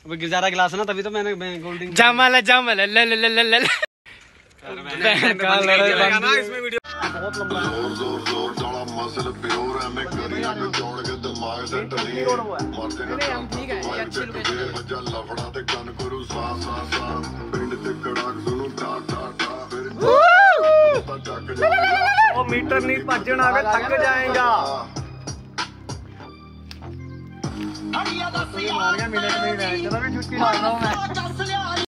अब गिर जा रहा गिलास ना, तभी तो मैंने गोल्डिंग जमल ले ले ले ले ले ले। इसमें वीडियो बहुत लंबा है। वो मीटर नहीं भजन आगे थक जाएगा। मिनट में ही चलो भी छुट्टी मार रहा हूँ मैं।